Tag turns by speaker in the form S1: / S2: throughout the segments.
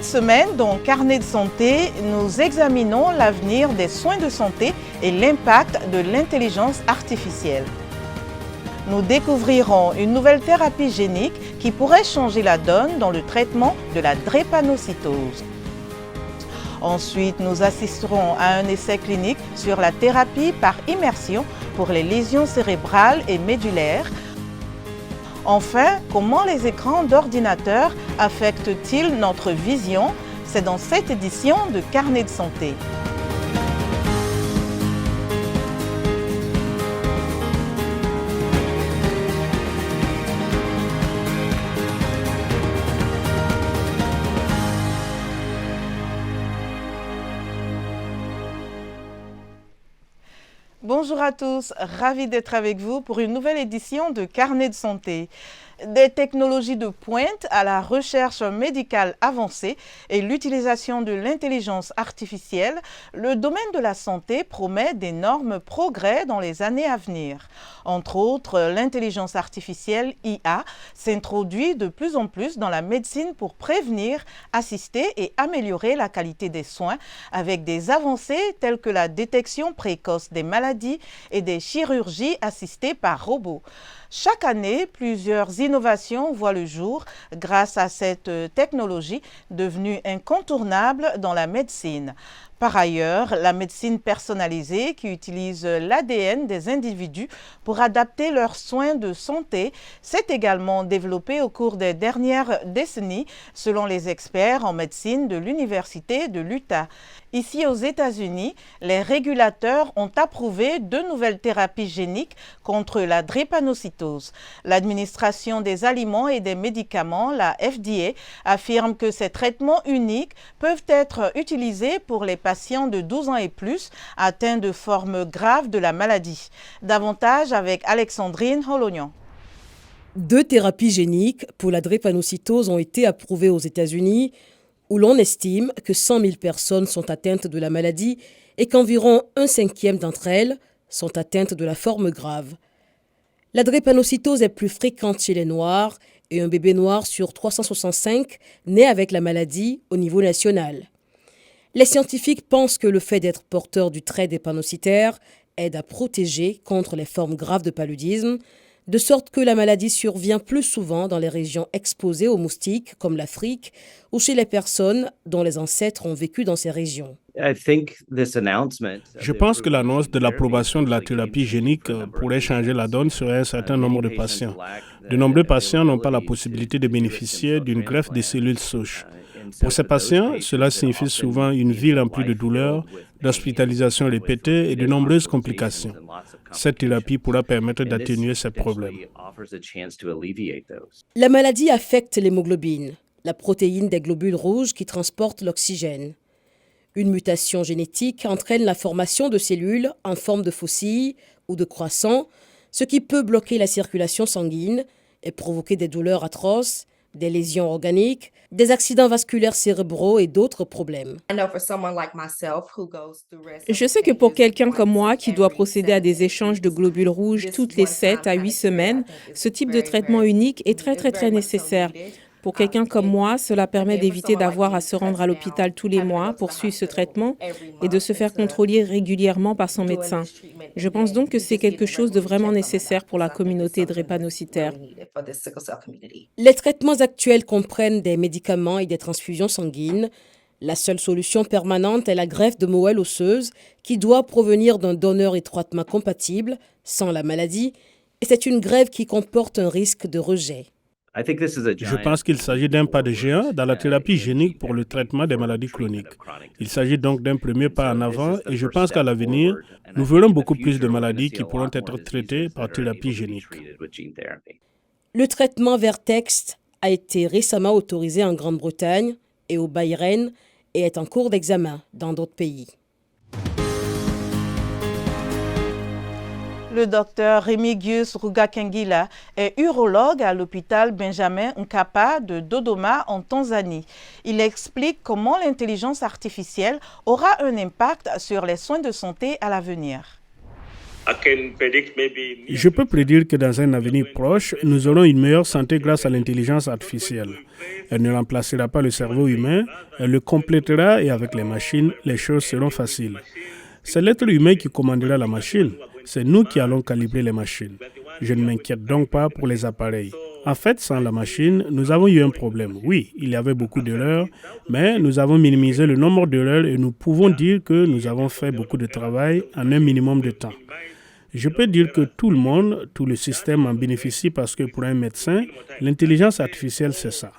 S1: Cette semaine, dans Carnet de santé, nous examinons l'avenir des soins de santé et l'impact de l'intelligence artificielle. Nous découvrirons une nouvelle thérapie génique qui pourrait changer la donne dans le traitement de la drépanocytose. Ensuite, nous assisterons à un essai clinique sur la thérapie par immersion pour les lésions cérébrales et médulaires. Enfin, comment les écrans d'ordinateur affectent-ils notre vision? C'est dans cette édition de Carnet de santé. Bonjour à tous, ravi d'être avec vous pour une nouvelle édition de Carnet de santé. Des technologies de pointe à la recherche médicale avancée et l'utilisation de l'intelligence artificielle, le domaine de la santé promet d'énormes progrès dans les années à venir. Entre autres, l'intelligence artificielle IA s'introduit de plus en plus dans la médecine pour prévenir, assister et améliorer la qualité des soins avec des avancées telles que la détection précoce des maladies et des chirurgies assistées par robots. Chaque année, plusieurs innovations voient le jour grâce à cette technologie devenue incontournable dans la médecine. Par ailleurs, la médecine personnalisée qui utilise l'ADN des individus pour adapter leurs soins de santé s'est également développée au cours des dernières décennies, selon les experts en médecine de l'Université de l'Utah. Ici aux États-Unis, les régulateurs ont approuvé 2 nouvelles thérapies géniques contre la drépanocytose. L'administration des aliments et des médicaments, la FDA, affirme que ces traitements uniques peuvent être utilisés pour les patients de 12 ans et plus atteints de formes graves de la maladie. Davantage avec Alexandrine Holognan.
S2: 2 thérapies géniques pour la drépanocytose ont été approuvées aux États-Unis, où l'on estime que 100 000 personnes sont atteintes de la maladie et qu'environ 1/5 d'entre elles sont atteintes de la forme grave. La drépanocytose est plus fréquente chez les Noirs et un bébé noir sur 365 naît avec la maladie au niveau national. Les scientifiques pensent que le fait d'être porteur du trait drépanocytaire aide à protéger contre les formes graves de paludisme, de sorte que la maladie survient plus souvent dans les régions exposées aux moustiques, comme l'Afrique, ou chez les personnes dont les ancêtres ont vécu dans ces régions.
S3: Je pense que l'annonce de l'approbation de la thérapie génique pourrait changer la donne sur un certain nombre de patients. De nombreux patients n'ont pas la possibilité de bénéficier d'une greffe des cellules souches. Pour ces patients, cela signifie souvent une vie remplie de douleurs, d'hospitalisations répétées et de nombreuses complications. Cette thérapie pourra permettre d'atténuer ces problèmes.
S2: La maladie affecte l'hémoglobine, la protéine des globules rouges qui transportent l'oxygène. Une mutation génétique entraîne la formation de cellules en forme de faucilles ou de croissants, ce qui peut bloquer la circulation sanguine et provoquer des douleurs atroces, des lésions organiques, des accidents vasculaires cérébraux et d'autres problèmes.
S4: Je sais que pour quelqu'un comme moi qui doit procéder à des échanges de globules rouges toutes les 7 à 8 semaines, ce type de traitement unique est très nécessaire. Pour quelqu'un comme moi, cela permet d'éviter d'avoir à se rendre à l'hôpital tous les mois pour suivre ce traitement et de se faire contrôler régulièrement par son médecin. Je pense donc que c'est quelque chose de vraiment nécessaire pour la communauté drépanocytaire.
S2: Les traitements actuels comprennent des médicaments et des transfusions sanguines. La seule solution permanente est la greffe de moelle osseuse qui doit provenir d'un donneur étroitement compatible, sans la maladie, et c'est une greffe qui comporte un risque de rejet.
S3: Je pense qu'il s'agit d'un pas de géant dans la thérapie génique pour le traitement des maladies chroniques. Il s'agit donc d'un premier pas en avant et je pense qu'à l'avenir, nous verrons beaucoup plus de maladies qui pourront être traitées par thérapie génique.
S2: Le traitement Vertex a été récemment autorisé en Grande-Bretagne et au Bahreïn et est en cours d'examen dans d'autres pays.
S1: Le docteur Remigius Rugakengila est urologue à l'hôpital Benjamin Mkapa de Dodoma en Tanzanie. Il explique comment l'intelligence artificielle aura un impact sur les soins de santé à l'avenir.
S3: Je peux prédire que dans un avenir proche, nous aurons une meilleure santé grâce à l'intelligence artificielle. Elle ne remplacera pas le cerveau humain, elle le complétera et avec les machines, les choses seront faciles. C'est l'être humain qui commandera la machine. C'est nous qui allons calibrer les machines. Je ne m'inquiète donc pas pour les appareils. En fait, sans la machine, nous avons eu un problème. Oui, il y avait beaucoup d'erreurs, mais nous avons minimisé le nombre d'erreurs et nous pouvons dire que nous avons fait beaucoup de travail en un minimum de temps. Je peux dire que tout le monde, tout le système en bénéficie parce que pour un médecin, l'intelligence artificielle, c'est ça.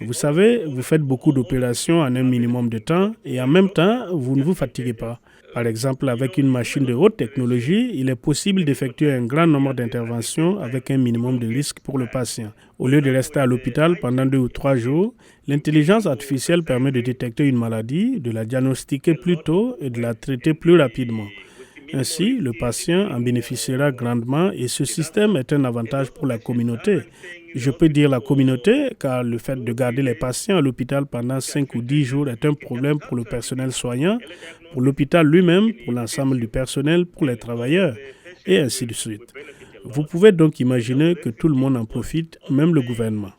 S3: Vous savez, vous faites beaucoup d'opérations en un minimum de temps et en même temps, vous ne vous fatiguez pas. Par exemple, avec une machine de haute technologie, il est possible d'effectuer un grand nombre d'interventions avec un minimum de risque pour le patient. Au lieu de rester à l'hôpital pendant 2 ou 3 jours, l'intelligence artificielle permet de détecter une maladie, de la diagnostiquer plus tôt et de la traiter plus rapidement. Ainsi, le patient en bénéficiera grandement et ce système est un avantage pour la communauté. Je peux dire la communauté car le fait de garder les patients à l'hôpital pendant 5 ou 10 jours est un problème pour le personnel soignant, pour l'hôpital lui-même, pour l'ensemble du personnel, pour les travailleurs et ainsi de suite. Vous pouvez donc imaginer que tout le monde en profite, même le gouvernement.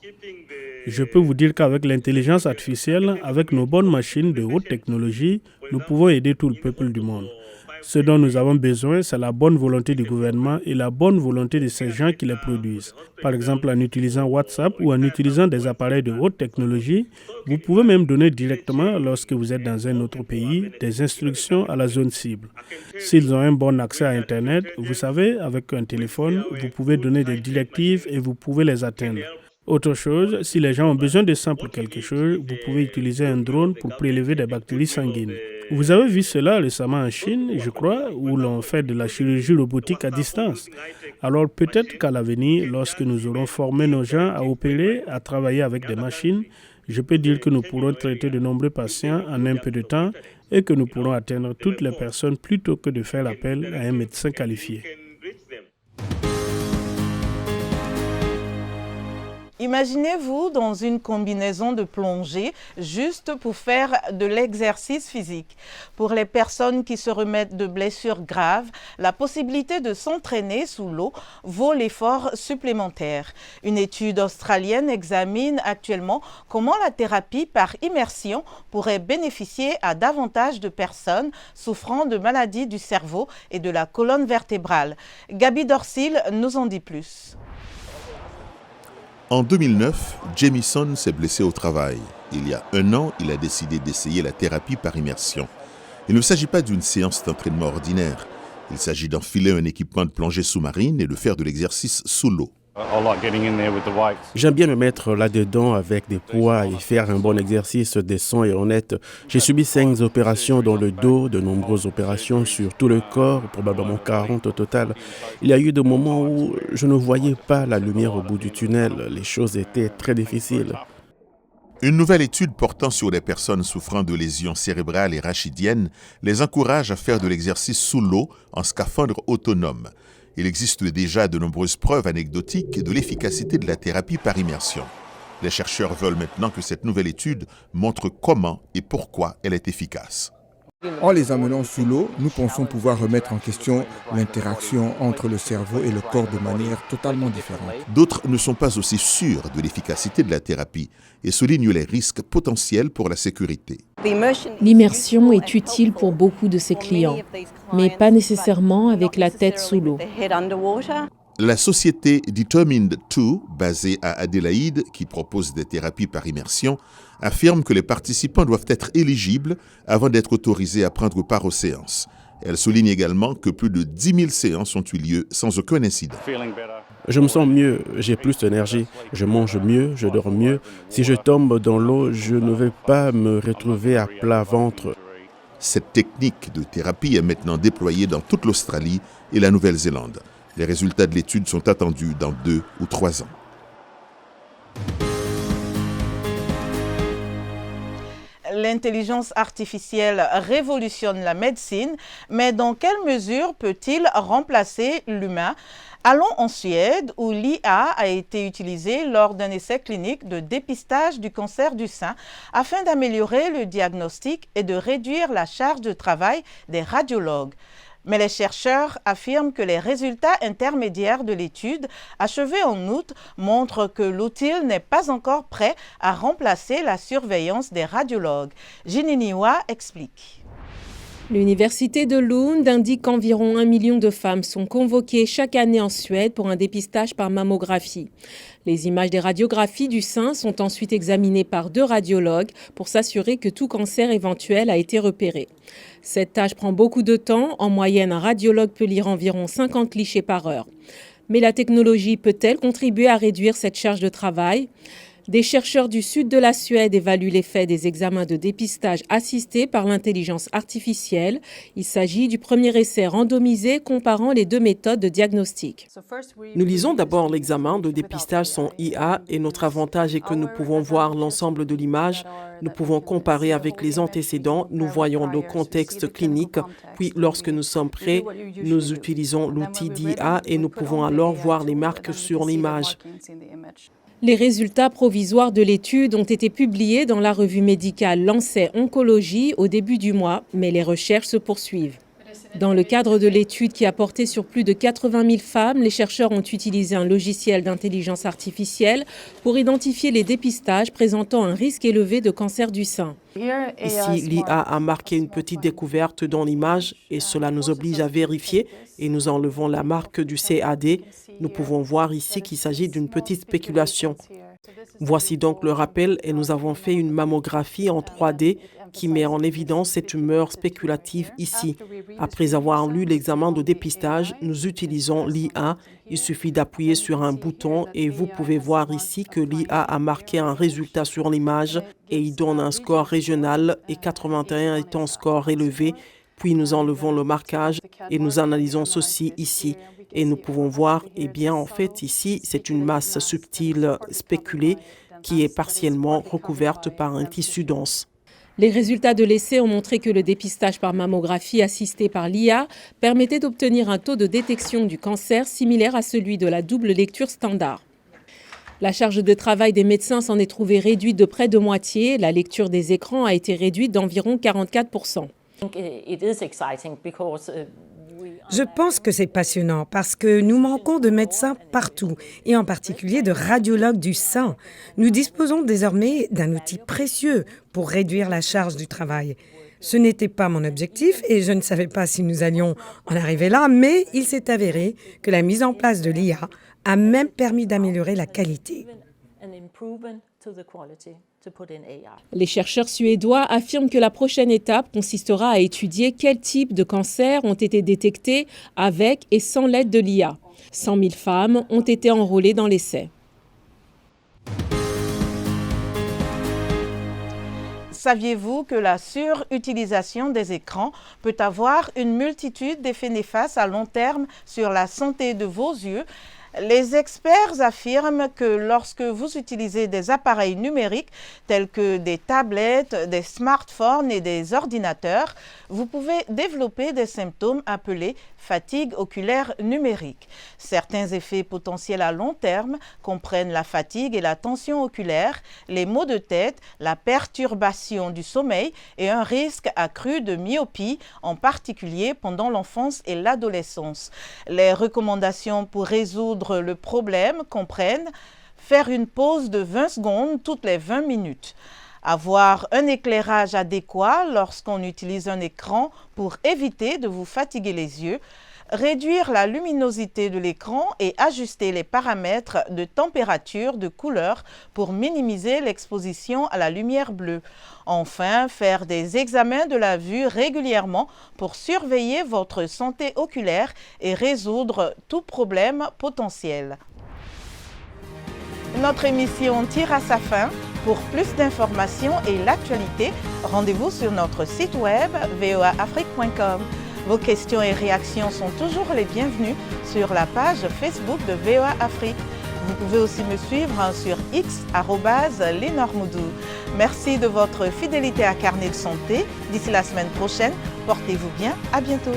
S3: Je peux vous dire qu'avec l'intelligence artificielle, avec nos bonnes machines de haute technologie, nous pouvons aider tout le peuple du monde. Ce dont nous avons besoin, c'est la bonne volonté du gouvernement et la bonne volonté de ces gens qui les produisent. Par exemple, en utilisant WhatsApp ou en utilisant des appareils de haute technologie, vous pouvez même donner directement, lorsque vous êtes dans un autre pays, des instructions à la zone cible. S'ils ont un bon accès à Internet, vous savez, avec un téléphone, vous pouvez donner des directives et vous pouvez les atteindre. Autre chose, si les gens ont besoin de sang pour quelque chose, vous pouvez utiliser un drone pour prélever des bactéries sanguines. Vous avez vu cela récemment en Chine, je crois, où l'on fait de la chirurgie robotique à distance. Alors peut-être qu'à l'avenir, lorsque nous aurons formé nos gens à opérer, à travailler avec des machines, je peux dire que nous pourrons traiter de nombreux patients en un peu de temps et que nous pourrons atteindre toutes les personnes plutôt que de faire appel à un médecin qualifié.
S1: Imaginez-vous dans une combinaison de plongée juste pour faire de l'exercice physique. Pour les personnes qui se remettent de blessures graves, la possibilité de s'entraîner sous l'eau vaut l'effort supplémentaire. Une étude australienne examine actuellement comment la thérapie par immersion pourrait bénéficier à davantage de personnes souffrant de maladies du cerveau et de la colonne vertébrale. Gaby Dorsil nous en dit plus.
S5: En 2009, Jamison s'est blessé au travail. Il y a 1 an, il a décidé d'essayer la thérapie par immersion. Il ne s'agit pas d'une séance d'entraînement ordinaire. Il s'agit d'enfiler un équipement de plongée sous-marine et de faire de l'exercice sous l'eau.
S6: J'aime bien me mettre là-dedans avec des poids et faire un bon exercice décent et honnête. J'ai subi 5 opérations dans le dos, de nombreuses opérations sur tout le corps, probablement 40 au total. Il y a eu des moments où je ne voyais pas la lumière au bout du tunnel. Les choses étaient très difficiles.
S5: Une nouvelle étude portant sur les personnes souffrant de lésions cérébrales et rachidiennes les encourage à faire de l'exercice sous l'eau en scaphandre autonome. Il existe déjà de nombreuses preuves anecdotiques de l'efficacité de la thérapie par immersion. Les chercheurs veulent maintenant que cette nouvelle étude montre comment et pourquoi elle est efficace.
S7: En les amenant sous l'eau, nous pensons pouvoir remettre en question l'interaction entre le cerveau et le corps de manière totalement différente.
S5: D'autres ne sont pas aussi sûrs de l'efficacité de la thérapie et soulignent les risques potentiels pour la sécurité.
S4: L'immersion est utile pour beaucoup de ses clients, mais pas nécessairement avec la tête sous l'eau.
S5: La société Determined 2, basée à Adélaïde, qui propose des thérapies par immersion, affirme que les participants doivent être éligibles avant d'être autorisés à prendre part aux séances. Elle souligne également que plus de 10 000 séances ont eu lieu sans aucun incident.
S6: Je me sens mieux, j'ai plus d'énergie, je mange mieux, je dors mieux. Si je tombe dans l'eau, je ne vais pas me retrouver à plat ventre.
S5: Cette technique de thérapie est maintenant déployée dans toute l'Australie et la Nouvelle-Zélande. Les résultats de l'étude sont attendus dans 2 ou 3 ans.
S1: L'intelligence artificielle révolutionne la médecine, mais dans quelle mesure peut-il remplacer l'humain? Allons en Suède, où l'IA a été utilisée lors d'un essai clinique de dépistage du cancer du sein afin d'améliorer le diagnostic et de réduire la charge de travail des radiologues. Mais les chercheurs affirment que les résultats intermédiaires de l'étude, achevée en août, montrent que l'outil n'est pas encore prêt à remplacer la surveillance des radiologues. Jininiwa explique.
S4: L'université de Lund indique qu'environ 1 million de femmes sont convoquées chaque année en Suède pour un dépistage par mammographie. Les images des radiographies du sein sont ensuite examinées par 2 radiologues pour s'assurer que tout cancer éventuel a été repéré. Cette tâche prend beaucoup de temps. En moyenne, un radiologue peut lire environ 50 clichés par heure. Mais la technologie peut-elle contribuer à réduire cette charge de travail ? Des chercheurs du sud de la Suède évaluent l'effet des examens de dépistage assistés par l'intelligence artificielle. Il s'agit du premier essai randomisé comparant les 2 méthodes de diagnostic.
S8: Nous lisons d'abord l'examen de dépistage sans IA et notre avantage est que nous pouvons voir l'ensemble de l'image, nous pouvons comparer avec les antécédents, nous voyons le contexte clinique, puis lorsque nous sommes prêts, nous utilisons l'outil d'IA et nous pouvons alors voir les marques sur l'image.
S4: Les résultats provisoires de l'étude ont été publiés dans la revue médicale Lancet Oncologie au début du mois, mais les recherches se poursuivent. Dans le cadre de l'étude qui a porté sur plus de 80 000 femmes, les chercheurs ont utilisé un logiciel d'intelligence artificielle pour identifier les dépistages présentant un risque élevé de cancer du sein.
S8: Ici, l'IA a marqué une petite découverte dans l'image et cela nous oblige à vérifier et nous enlevons la marque du CAD. Nous pouvons voir ici qu'il s'agit d'une petite spéculation. Voici donc le rappel et nous avons fait une mammographie en 3D qui met en évidence cette tumeur spéculative ici. Après avoir lu l'examen de dépistage, nous utilisons l'IA. Il suffit d'appuyer sur un bouton et vous pouvez voir ici que l'IA a marqué un résultat sur l'image et il donne un score régional et 81 est un score élevé. Puis nous enlevons le marquage et nous analysons ceci ici. Et nous pouvons voir, en fait, ici, c'est une masse subtile spéculée qui est partiellement recouverte par un tissu dense.
S4: Les résultats de l'essai ont montré que le dépistage par mammographie assisté par l'IA permettait d'obtenir un taux de détection du cancer similaire à celui de la double lecture standard. La charge de travail des médecins s'en est trouvée réduite de près de moitié. La lecture des écrans a été réduite d'environ 44%.
S9: Je pense que c'est passionnant parce que nous manquons de médecins partout et en particulier de radiologues du sein. Nous disposons désormais d'un outil précieux pour réduire la charge du travail. Ce n'était pas mon objectif et je ne savais pas si nous allions en arriver là, mais il s'est avéré que la mise en place de l'IA a même permis d'améliorer la qualité.
S4: Les chercheurs suédois affirment que la prochaine étape consistera à étudier quels types de cancers ont été détectés avec et sans l'aide de l'IA. 100 000 femmes ont été enrôlées dans l'essai.
S1: Saviez-vous que la surutilisation des écrans peut avoir une multitude d'effets néfastes à long terme sur la santé de vos yeux ? Les experts affirment que lorsque vous utilisez des appareils numériques tels que des tablettes, des smartphones et des ordinateurs, vous pouvez développer des symptômes appelés fatigue oculaire numérique. Certains effets potentiels à long terme comprennent la fatigue et la tension oculaire, les maux de tête, la perturbation du sommeil et un risque accru de myopie, en particulier pendant l'enfance et l'adolescence. Les recommandations pour résoudre le problème comprennent faire une pause de 20 secondes toutes les 20 minutes. Avoir un éclairage adéquat lorsqu'on utilise un écran pour éviter de vous fatiguer les yeux, réduire la luminosité de l'écran et ajuster les paramètres de température, de couleur pour minimiser l'exposition à la lumière bleue. Enfin, faire des examens de la vue régulièrement pour surveiller votre santé oculaire et résoudre tout problème potentiel. Notre émission tire à sa fin. Pour plus d'informations et l'actualité, rendez-vous sur notre site web voaafrique.com. Vos questions et réactions sont toujours les bienvenues sur la page Facebook de VOA Afrique. Vous pouvez aussi me suivre sur X @LenorMoudou. Merci de votre fidélité à Carnet de santé. D'ici la semaine prochaine, portez-vous bien. À bientôt.